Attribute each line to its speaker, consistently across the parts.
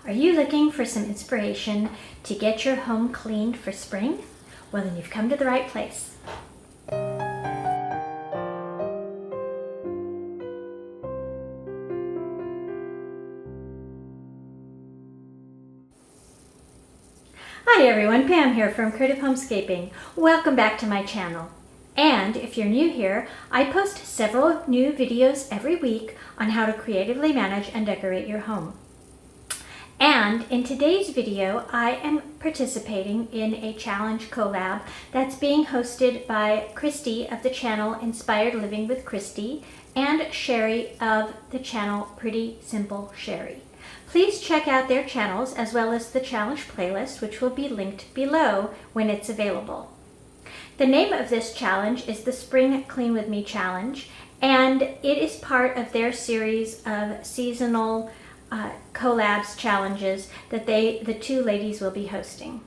Speaker 1: Are you looking for some inspiration to get your home cleaned for spring? Well, then you've come to the right place. Hi everyone, Pam here from Creative Homescaping. Welcome back to my channel. And if you're new here, I post several new videos every week on how to creatively manage and decorate your home. And in today's video, I am participating in a challenge collab that's being hosted by Kristi of the channel Inspired Living with Kristi and Sherri of the channel Pretty Simple Sherri. Please check out their channels as well as the challenge playlist, which will be linked below when it's available. The name of this challenge is the Spring Clean With Me Challenge, and it is part of their series of seasonal collabs challenges that the two ladies will be hosting.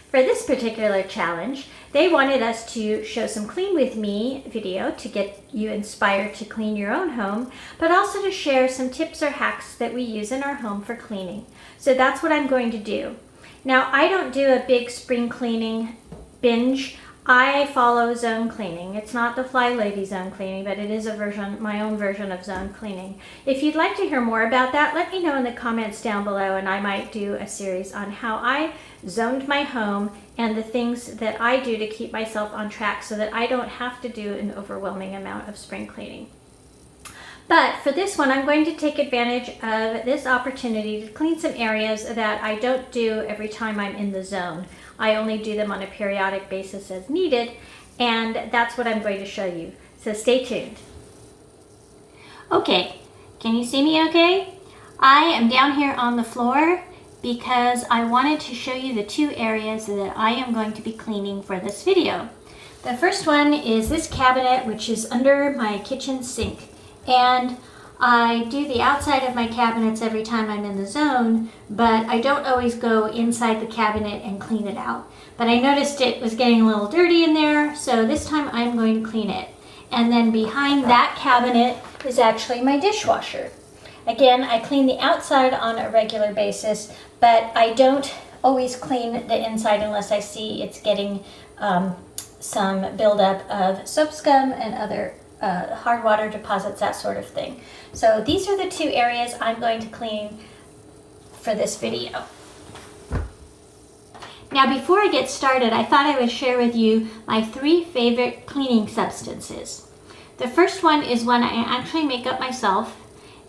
Speaker 1: For this particular challenge, they wanted us to show some Clean With Me video to get you inspired to clean your own home, but also to share some tips or hacks that we use in our home for cleaning. So that's what I'm going to do. Now, I don't do a big spring cleaning binge. I follow zone cleaning. It's not the Fly Lady zone cleaning, but it is a version, my own version of zone cleaning. If you'd like to hear more about that, let me know in the comments down below, and I might do a series on how I zoned my home and the things that I do to keep myself on track so that I don't have to do an overwhelming amount of spring cleaning. But for this one, I'm going to take advantage of this opportunity to clean some areas that I don't do every time I'm in the zone. I only do them on a periodic basis as needed, and that's what I'm going to show you. So stay tuned. Okay, can you see me okay? I am down here on the floor because I wanted to show you the two areas that I am going to be cleaning for this video. The first one is this cabinet, which is under my kitchen sink. And I do the outside of my cabinets every time I'm in the zone, but I don't always go inside the cabinet and clean it out. But I noticed it was getting a little dirty in there, so this time I'm going to clean it. And then behind that cabinet is actually my dishwasher. Again, I clean the outside on a regular basis, but I don't always clean the inside unless I see it's getting some buildup of soap scum and other hard water deposits, that sort of thing. So these are the two areas I'm going to clean for this video. Now, before I get started, I thought I would share with you my 3 favorite cleaning substances. The first one is one I actually make up myself.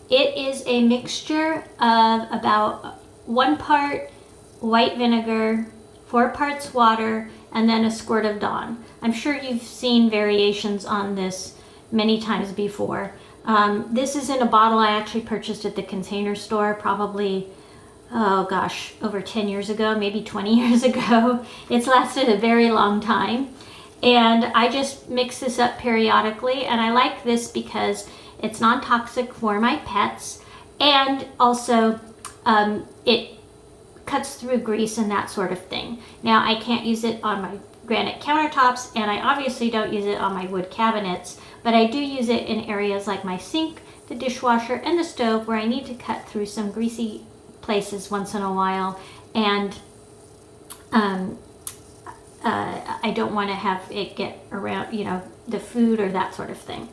Speaker 1: It is a mixture of about 1 part white vinegar, 4 parts water, and then a squirt of Dawn. I'm sure you've seen variations on this many times before. This is in a bottle I actually purchased at the Container Store probably, oh gosh, over 10 years ago, maybe 20 years ago. It's lasted a very long time. And I just mix this up periodically, and I like this because it's non-toxic for my pets, and also it cuts through grease and that sort of thing. Now, I can't use it on my granite countertops, and I obviously don't use it on my wood cabinets, but I do use it in areas like my sink, the dishwasher, and the stove where I need to cut through some greasy places once in a while, and I don't want to have it get around, you know, the food or that sort of thing.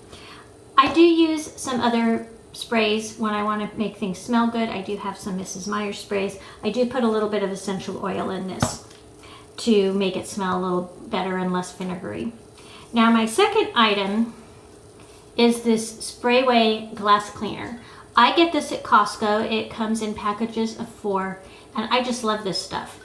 Speaker 1: I do use some other sprays when I want to make things smell good. I do have some Mrs. Meyer sprays. I do put a little bit of essential oil in this to make it smell a little better and less vinegary. Now, my second item is this Sprayway glass cleaner. I get this at Costco. It comes in packages of 4, and I just love this stuff.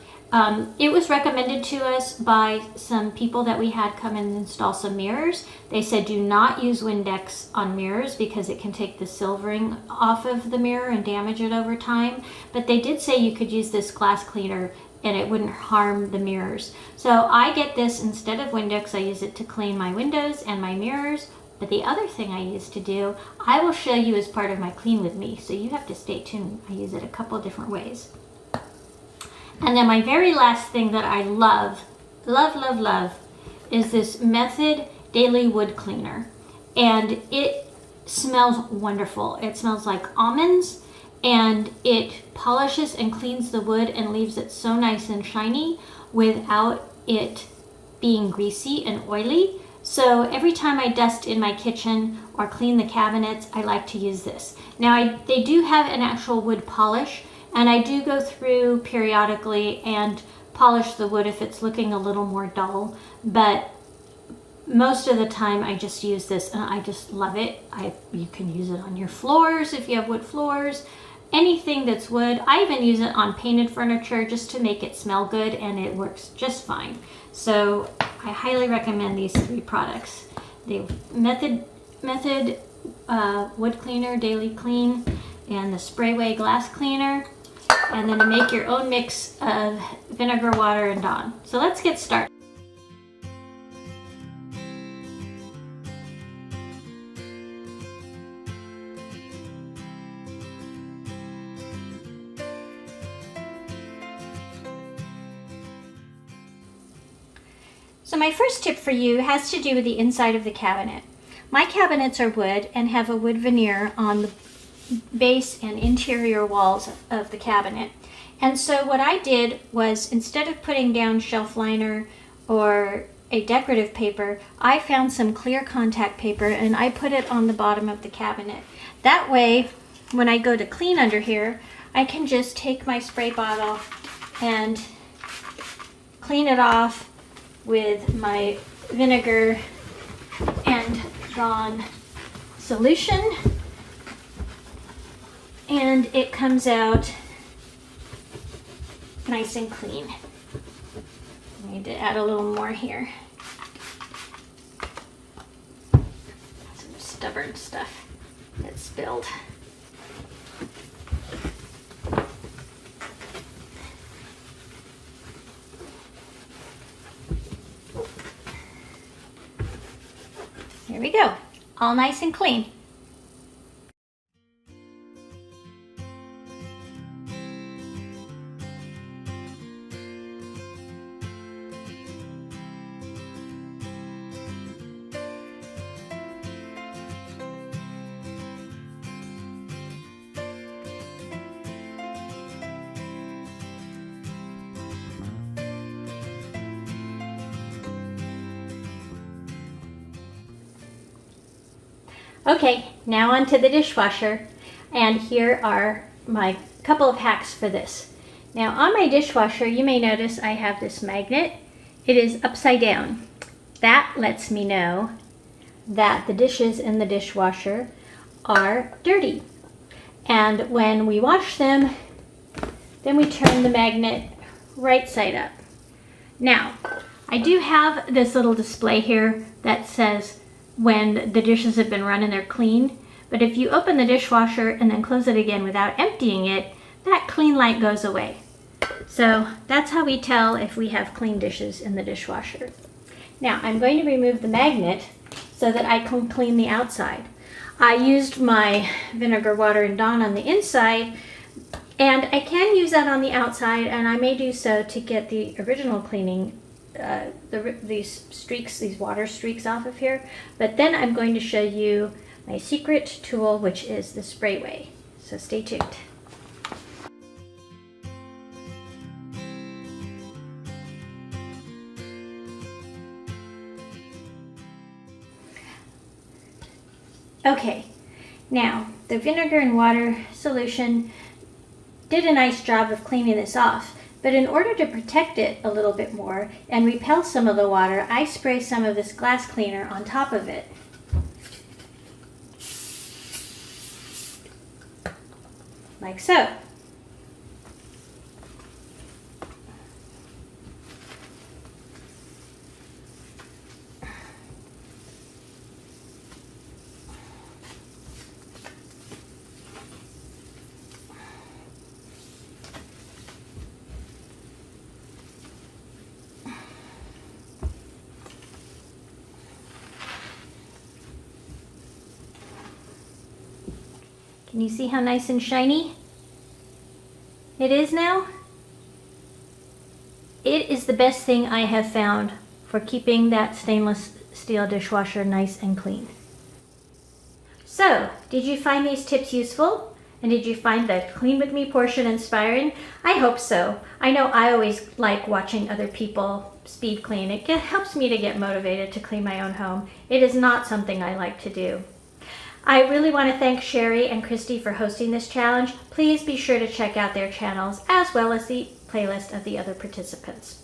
Speaker 1: It was recommended to us by some people that we had come and install some mirrors. They said do not use Windex on mirrors because it can take the silvering off of the mirror and damage it over time. But they did say you could use this glass cleaner and it wouldn't harm the mirrors. So I get this instead of Windex. I use it to clean my windows and my mirrors. But the other thing I use to do, I will show you as part of my Clean With Me. So you have to stay tuned. I use it a couple of different ways. And then my very last thing that I love is this Method Daily Wood Cleaner. And it smells wonderful. It smells like almonds and it polishes and cleans the wood and leaves it so nice and shiny without it being greasy and oily. So every time I dust in my kitchen or clean the cabinets, I like to use this. Now they do have an actual wood polish, and I do go through periodically and polish the wood if it's looking a little more dull, but most of the time I just use this and I just love it. You can use it on your floors if you have wood floors, anything that's wood. I even use it on painted furniture just to make it smell good, and it works just fine. So I highly recommend these 3 products. The Method Wood Cleaner Daily Clean, and the Sprayway Glass Cleaner, and then to make your own mix of vinegar, water, and Dawn. So let's get started. So my first tip for you has to do with the inside of the cabinet. My cabinets are wood and have a wood veneer on the base and interior walls of the cabinet. And so what I did was, instead of putting down shelf liner or a decorative paper, I found some clear contact paper and I put it on the bottom of the cabinet. That way, when I go to clean under here, I can just take my spray bottle and clean it off with my vinegar and Dawn solution, and it comes out nice and clean. I need to add a little more here. Some stubborn stuff that spilled. There we go, all nice and clean. Okay, now onto the dishwasher, and here are my couple of hacks for this. Now on my dishwasher, you may notice I have this magnet. It is upside down. That lets me know that the dishes in the dishwasher are dirty. And when we wash them, then we turn the magnet right side up. Now, I do have this little display here that says when the dishes have been run and they're clean, but if you open the dishwasher and then close it again without emptying it, that clean light goes away. So that's how we tell if we have clean dishes in the dishwasher. Now I'm going to remove the magnet so that I can clean the outside. I used my vinegar, water, and Dawn on the inside, and I can use that on the outside, and I may do so to get the original cleaning, these streaks, these water streaks off of here. But then I'm going to show you my secret tool, which is the Sprayway. So stay tuned. Okay, now the vinegar and water solution did a nice job of cleaning this off, but in order to protect it a little bit more and repel some of the water, I spray some of this glass cleaner on top of it. Like so. Can you see how nice and shiny it is now? It is the best thing I have found for keeping that stainless steel dishwasher nice and clean. So, did you find these tips useful? And did you find the Clean With Me portion inspiring? I hope so. I know I always like watching other people speed clean. It helps me to get motivated to clean my own home. It is not something I like to do. I really want to thank Sherri and Kristi for hosting this challenge. Please be sure to check out their channels as well as the playlist of the other participants.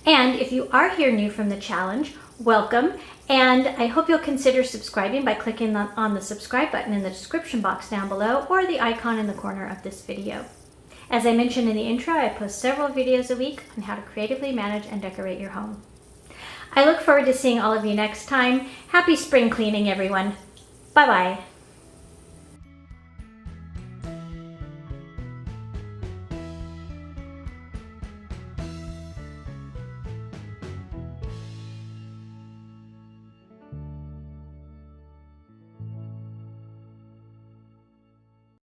Speaker 1: And if you are here new from the challenge, welcome. And I hope you'll consider subscribing by clicking on the subscribe button in the description box down below or the icon in the corner of this video. As I mentioned in the intro, I post several videos a week on how to creatively manage and decorate your home. I look forward to seeing all of you next time. Happy spring cleaning, everyone. Bye-bye.